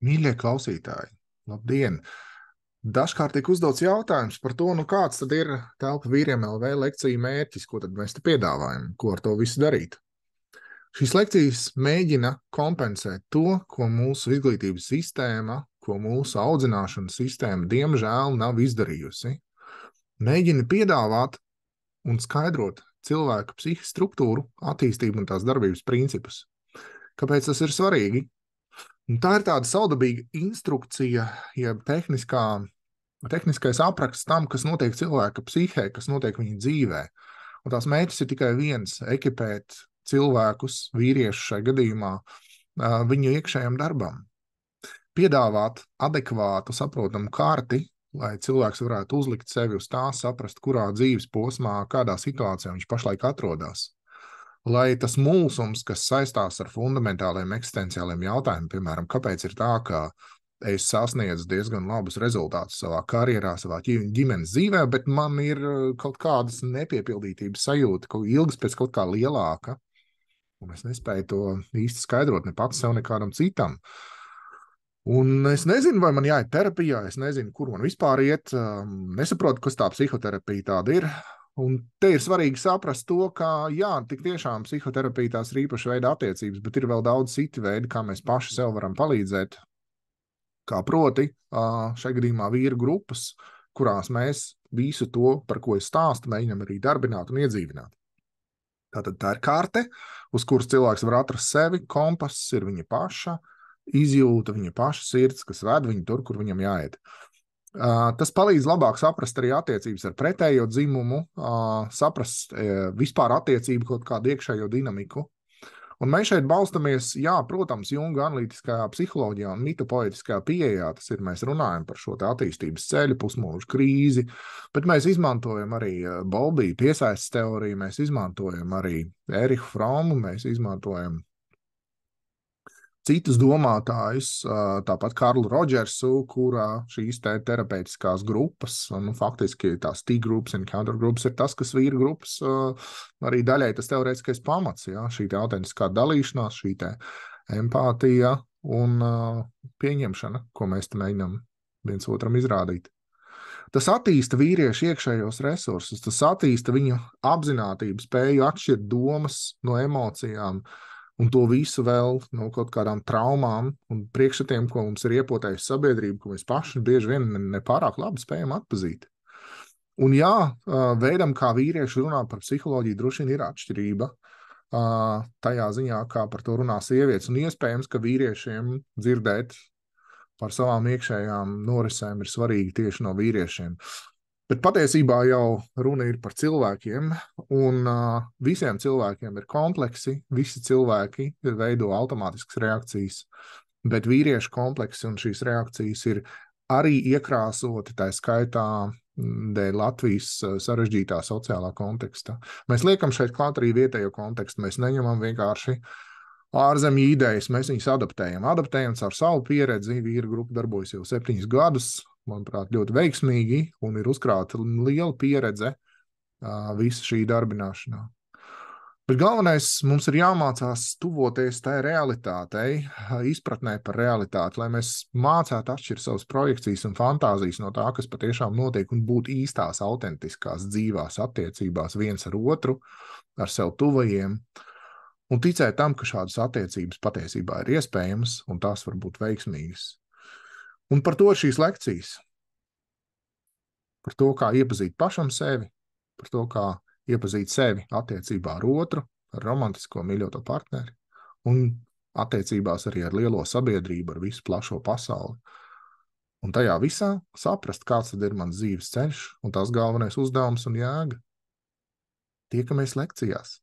Mīļie klausītāji, labdien! Dažkārt tiek uzdots jautājums par to, kāds tad ir Telpa vīriem LV lekciju mērķis, ko tad mēs te piedāvājam, ko ar to visu darīt. Šīs lekcijas mēģina kompensēt to, ko mūsu izglītības sistēma, ko mūsu audzināšanas sistēma, diemžēl, nav izdarījusi. Mēģina piedāvāt un skaidrot cilvēka psihisku struktūru, attīstību un tās darbības principus. Kāpēc tas ir svarīgi? Un tā ir tāda saudabīga instrukcija, jeb tehniskais apraksts tam, kas notiek cilvēka psihē, kas notiek viņa dzīvē. Un tās mērķis ir tikai viens – ekipēt cilvēkus, vīriešus šai gadījumā, viņu iekšējam darbam. Piedāvāt adekvātu, saprotamu karti, lai cilvēks varētu uzlikt sevi uz tā, saprast, kurā dzīves posmā, kādā situācijā viņš pašlaik atrodas. Lai tas mulsums, kas saistās ar fundamentāliem eksistenciāliem jautājumiem, piemēram, kāpēc ir tā, ka es sasniedzu diezgan labus rezultātus savā karjerā, savā ģimenes dzīvē, bet man ir kaut kādas nepiepildītības sajūta, kaut ilgas pēc kaut kā lielāka, un es nespēju to īsti skaidrot ne pats sev, ne kādam citam. Un es nezinu, vai man jāiet terapijā, es nezinu, kur man vispār iet, nesaprotu, kas tā psihoterapija tāda ir. Un te ir svarīgi saprast to, ka, jā, tik tiešām psihoterapija tās ir īpaša veida attiecības, bet ir vēl daudz citi veidi, kā mēs paši sev varam palīdzēt. Kā proti, šai gadījumā vīru grupas, kurās mēs visu to, par ko es stāstu, mēģinam arī darbināt un iedzīvināt. Tātad tā ir karte, uz kuras cilvēks var atrast sevi, kompass ir viņa paša, izjūta viņa paša sirds, kas ved viņu tur, kur viņam jāiet. Tas palīdz labāk saprast arī attiecības ar pretējo dzimumu, saprast vispār attiecību kaut kādu iekšējo dinamiku. Un mēs šeit balstamies, jā, protams, Junga analītiskajā psiholoģijā un mitopoētiskajā pieejā, tas ir, mēs runājam par šo attīstības ceļu, pusmūžu krīzi, bet mēs izmantojam arī Bowlby piesaistes teoriju, mēs izmantojam arī Erihu Fromu, mēs izmantojam citus domātājus, tāpat Karlu Rodžersu, kurā šīs terapeitiskās grupas, un faktiski tās T-grupas un counter-grupas ir tas, kas vīru grupas arī daļai tas teorētiskais pamats, ja? Šī autentiskā dalīšanās, šī empātija un pieņemšana, ko mēs te mēģinām viens otram izrādīt. Tas attīsta vīriešu iekšējos resursus, tas attīsta viņu apzinātību, spēju atšķirt domas no emocijām, un to visu vēl no kaut kādām traumām un priekšstatiem, ko mums ir iepotējusi sabiedrība, ko mēs paši bieži vien nepārāk labi spējam atpazīt. Un jā, veidam, kā vīrieši runā par psiholoģiju, droši vien ir atšķirība tajā ziņā, kā par to runā sievietes. Un iespējams, ka vīriešiem dzirdēt par savām iekšējām norisēm ir svarīgi tieši no vīriešiem. Bet patiesībā jau runa ir par cilvēkiem, un visiem cilvēkiem ir kompleksi, visi cilvēki veido automātiskas reakcijas, bet vīriešu kompleksi un šīs reakcijas ir arī iekrāsoti, tā skaitā dēļ Latvijas sarežģītā sociālā konteksta. Mēs liekam šeit klāt arī vietējo kontekstu, mēs neņemam vienkārši ārzemju idejas, mēs viņus adaptējam caur savu pieredzi, vīru grupa darbojas jau 7 gadus, manuprāt, ļoti veiksmīgi un ir uzkrāta liela pieredze visa šī darbināšanā. Bet galvenais mums ir jāmācās tuvoties tai realitātei, izpratnē par realitāti, lai mēs mācētu atšķirt savas projekcijas un fantāzijas no tā, kas patiešām notiek un būt īstās, autentiskās, dzīvās attiecībās viens ar otru, ar sev tuvajiem, un ticēt tam, ka šādas attiecības patiesībā ir iespējamas un tās var būt veiksmīgas. Un par to ir šīs lekcijas. Par to, kā iepazīt pašam sevi, par to, kā iepazīt sevi attiecībā ar otru, ar romantisko mīļoto partneri, un attiecībās arī ar lielo sabiedrību, ar visu plašo pasauli. Un tajā visā saprast, kāds tad ir mans dzīves ceļš, un tās galvenais uzdevums un jēga. Tiekamies lekcijās!